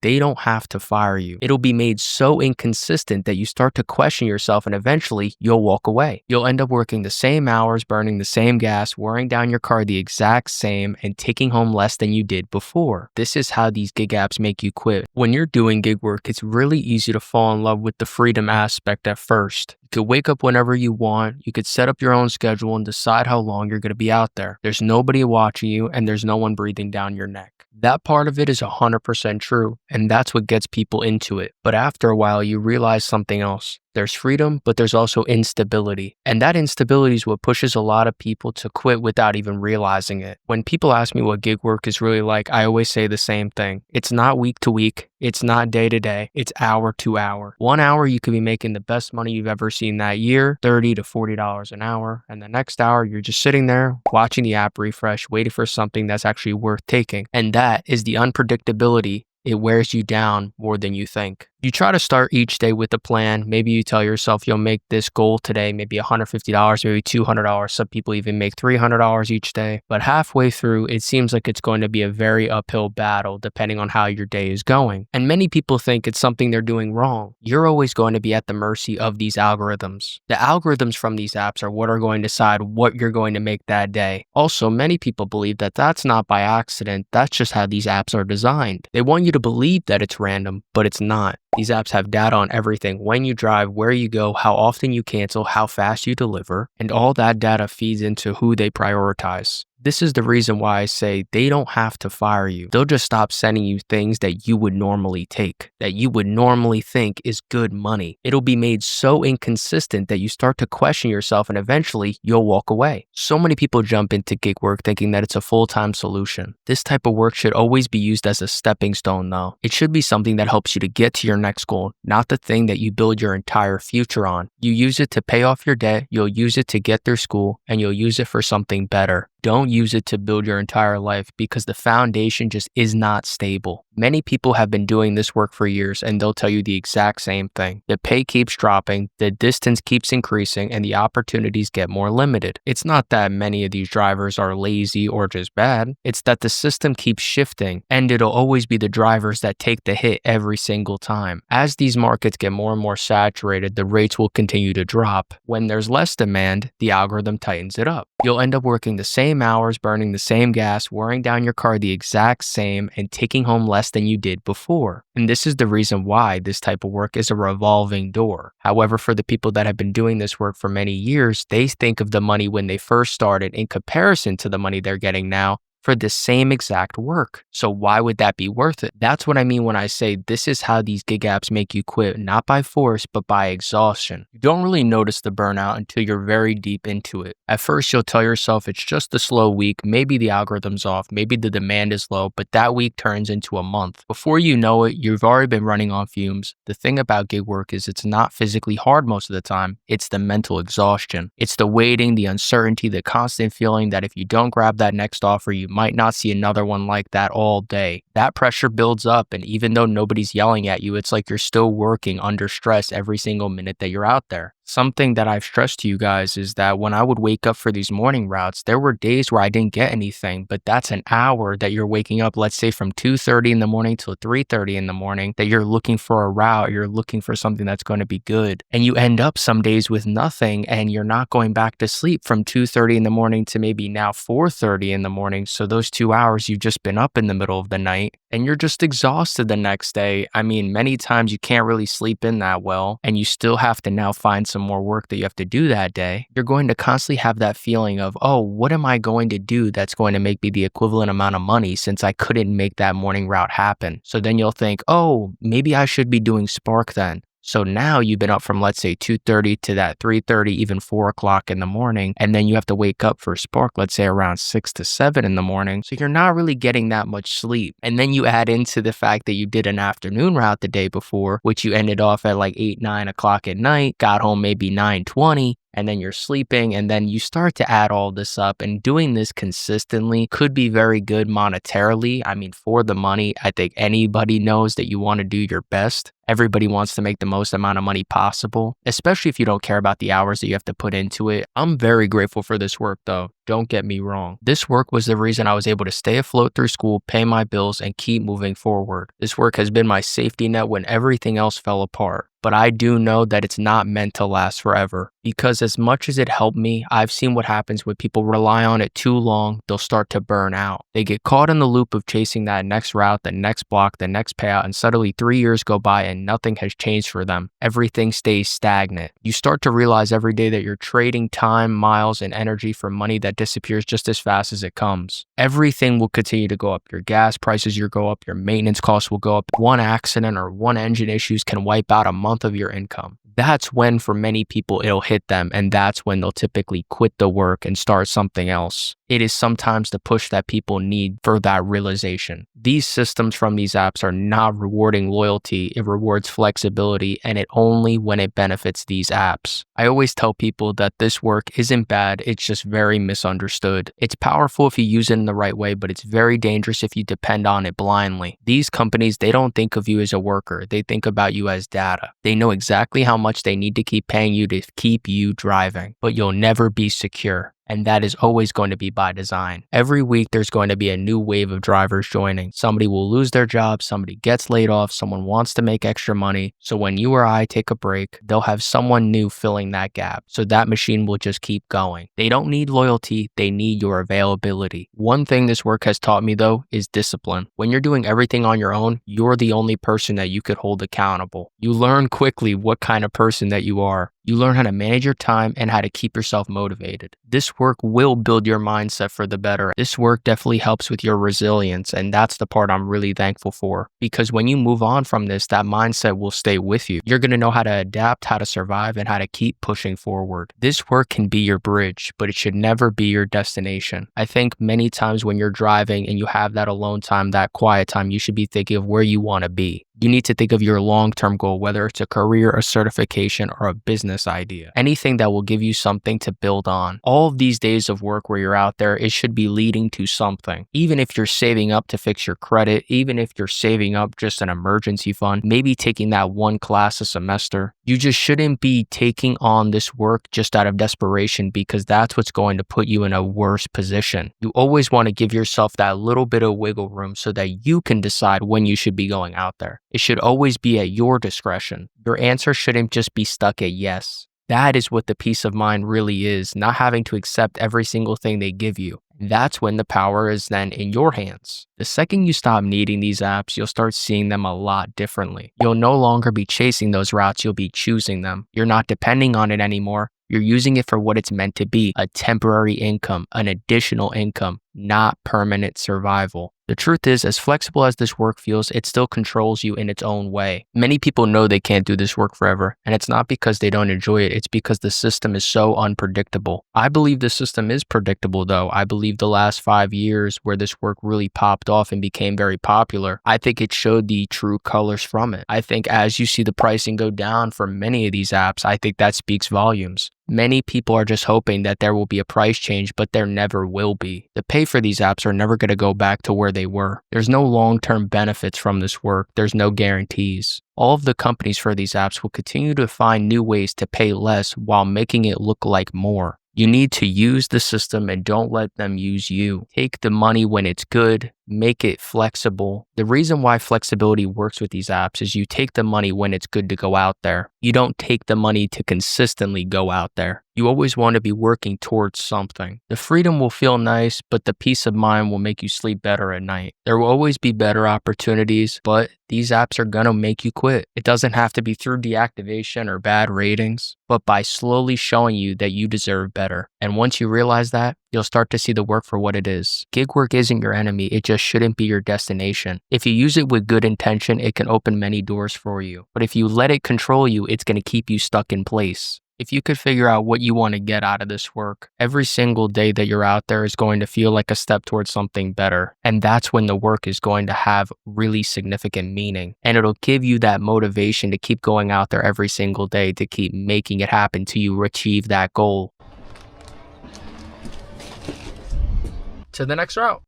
they don't have to fire you. It'll be made so inconsistent that you start to question yourself and eventually you'll walk away. You'll end up working the same hours, burning the same gas, wearing down your car the exact same, and taking home less than you did before. This is how these gig apps make you quit. When you're doing gig work, it's really easy to fall in love with the freedom aspect at first. You could wake up whenever you want, you could set up your own schedule and decide how long you're going to be out there. There's nobody watching you and there's no one breathing down your neck. That part of it is 100% true, and that's what gets people into it. But after a while, you realize something else. There's freedom, but there's also instability. And that instability is what pushes a lot of people to quit without even realizing it. When people ask me what gig work is really like, I always say the same thing. It's not week to week. It's not day to day. It's hour to hour. 1 hour, you could be making the best money you've ever seen that year, $30 to $40 an hour. And the next hour, you're just sitting there watching the app refresh, waiting for something that's actually worth taking. And that is the unpredictability. It wears you down more than you think. You try to start each day with a plan. Maybe you tell yourself you'll make this goal today, maybe $150, maybe $200. Some people even make $300 each day. But halfway through, it seems like it's going to be a very uphill battle depending on how your day is going. And many people think it's something they're doing wrong. You're always going to be at the mercy of these algorithms. The algorithms from these apps are what are going to decide what you're going to make that day. Also, many people believe that that's not by accident. That's just how these apps are designed. They want you to believe that it's random, but it's not. These apps have data on everything: when you drive, where you go, how often you cancel, how fast you deliver, and all that data feeds into who they prioritize. This is the reason why I say they don't have to fire you. They'll just stop sending you things that you would normally take, that you would normally think is good money. It'll be made so inconsistent that you start to question yourself and eventually you'll walk away. So many people jump into gig work thinking that it's a full-time solution. This type of work should always be used as a stepping stone though. It should be something that helps you to get to your next goal, not the thing that you build your entire future on. You use it to pay off your debt, you'll use it to get through school, and you'll use it for something better. Don't use it to build your entire life because the foundation just is not stable. Many people have been doing this work for years and they'll tell you the exact same thing. The pay keeps dropping, the distance keeps increasing, and the opportunities get more limited. It's not that many of these drivers are lazy or just bad. It's that the system keeps shifting and it'll always be the drivers that take the hit every single time. As these markets get more and more saturated, the rates will continue to drop. When there's less demand, the algorithm tightens it up. You'll end up working the same hours, burning the same gas, wearing down your car the exact same, and taking home less than you did before. And this is the reason why this type of work is a revolving door. However, for the people that have been doing this work for many years, they think of the money when they first started in comparison to the money they're getting now for the same exact work. So why would that be worth it? That's what I mean when I say this is how these gig apps make you quit, not by force, but by exhaustion. You don't really notice the burnout until you're very deep into it. At first, you'll tell yourself it's just a slow week, maybe the algorithm's off, maybe the demand is low, but that week turns into a month. Before you know it, you've already been running on fumes. The thing about gig work is it's not physically hard most of the time, it's the mental exhaustion. It's the waiting, the uncertainty, the constant feeling that if you don't grab that next offer, you might not see another one like that all day. That pressure builds up, and even though nobody's yelling at you, it's like you're still working under stress every single minute that you're out there. Something that I've stressed to you guys is that when I would wake up for these morning routes, there were days where I didn't get anything, but that's an hour that you're waking up, let's say from 2:30 in the morning till 3:30 in the morning, that you're looking for a route, you're looking for something that's going to be good. And you end up some days with nothing and you're not going back to sleep from 2:30 in the morning to maybe now 4:30 in the morning. So those 2 hours you've just been up in the middle of the night and you're just exhausted the next day. I mean, many times you can't really sleep in that well and you still have to now find some more work that you have to do that day. You're going to constantly have that feeling of, oh, what am I going to do that's going to make me the equivalent amount of money since I couldn't make that morning route happen? So then you'll think, oh, maybe I should be doing Spark then. So now you've been up from, let's say, 2:30 to that 3:30, even 4 o'clock in the morning. And then you have to wake up for Spark, let's say around 6 to 7 in the morning. So you're not really getting that much sleep. And then you add into the fact that you did an afternoon route the day before, which you ended off at like 8, 9 o'clock at night, got home maybe 9:20. and then you're sleeping, and then you start to add all this up. And doing this consistently could be very good monetarily. I mean, for the money, I think anybody knows that you want to do your best. Everybody wants to make the most amount of money possible, especially if you don't care about the hours that you have to put into it. I'm very grateful for this work, though. Don't get me wrong. This work was the reason I was able to stay afloat through school, pay my bills, and keep moving forward. This work has been my safety net when everything else fell apart. But I do know that it's not meant to last forever, because as much as it helped me, I've seen what happens when people rely on it too long. They'll start to burn out. They get caught in the loop of chasing that next route, the next block, the next payout, and suddenly 3 years go by and nothing has changed for them. Everything stays stagnant. You start to realize every day that you're trading time, miles, and energy for money that disappears just as fast as it comes. Everything will continue to go up. Your gas prices will go up, your maintenance costs will go up. One accident or one engine issues can wipe out a month of your income. That's when, for many people, it'll hit them, and that's when they'll typically quit the work and start something else. It is sometimes the push that people need for that realization. These systems from these apps are not rewarding loyalty, it rewards flexibility, and it only when it benefits these apps. I always tell people that this work isn't bad, it's just very misunderstood. It's powerful if you use it in the right way, but it's very dangerous if you depend on it blindly. These companies, they don't think of you as a worker, they think about you as data. They know exactly how much they need to keep paying you to keep you driving, but you'll never be secure. And that is always going to be by design. Every week, there's going to be a new wave of drivers joining. Somebody will lose their job, somebody gets laid off, someone wants to make extra money. So when you or I take a break, they'll have someone new filling that gap. So that machine will just keep going. They don't need loyalty, they need your availability. One thing this work has taught me, though, is discipline. When you're doing everything on your own, you're the only person that you could hold accountable. You learn quickly what kind of person that you are. You learn how to manage your time and how to keep yourself motivated. This work will build your mindset for the better. This work definitely helps with your resilience, and that's the part I'm really thankful for. Because when you move on from this, that mindset will stay with you. You're going to know how to adapt, how to survive, and how to keep pushing forward. This work can be your bridge, but it should never be your destination. I think many times when you're driving and you have that alone time, that quiet time, you should be thinking of where you want to be. You need to think of your long-term goal, whether it's a career, a certification, or a business idea. Anything that will give you something to build on. All of these days of work where you're out there, it should be leading to something. Even if you're saving up to fix your credit, even if you're saving up just an emergency fund, maybe taking that one class a semester, you just shouldn't be taking on this work just out of desperation, because that's what's going to put you in a worse position. You always want to give yourself that little bit of wiggle room so that you can decide when you should be going out there. It should always be at your discretion. Your answer shouldn't just be stuck at yes. That is what the peace of mind really is, not having to accept every single thing they give you. That's when the power is then in your hands. The second you stop needing these apps, you'll start seeing them a lot differently. You'll no longer be chasing those routes, you'll be choosing them. You're not depending on it anymore. You're using it for what it's meant to be, a temporary income, an additional income, not permanent survival. The truth is, as flexible as this work feels, it still controls you in its own way. Many people know they can't do this work forever, and it's not because they don't enjoy it, it's because the system is so unpredictable. I believe the system is predictable, though. I believe the last 5 years where this work really popped off and became very popular, I think it showed the true colors from it. I think as you see the pricing go down for many of these apps, I think that speaks volumes. Many people are just hoping that there will be a price change, but there never will be. The pay for these apps are never going to go back to where they were. There's no long-term benefits from this work. There's no guarantees. All of the companies for these apps will continue to find new ways to pay less while making it look like more. You need to use the system and don't let them use you. Take the money when it's good, make it flexible. The reason why flexibility works with these apps is you take the money when it's good to go out there. You don't take the money to consistently go out there. You always want to be working towards something. The freedom will feel nice, but the peace of mind will make you sleep better at night. There will always be better opportunities, but these apps are gonna make you quit. It doesn't have to be through deactivation or bad ratings, but by slowly showing you that you deserve better. And once you realize that, you'll start to see the work for what it is. Gig work isn't your enemy, it just shouldn't be your destination. If you use it with good intention, it can open many doors for you. But if you let it control you, it's gonna keep you stuck in place. If you could figure out what you want to get out of this work, every single day that you're out there is going to feel like a step towards something better. And that's when the work is going to have really significant meaning. And it'll give you that motivation to keep going out there every single day to keep making it happen till you achieve that goal. To the next route.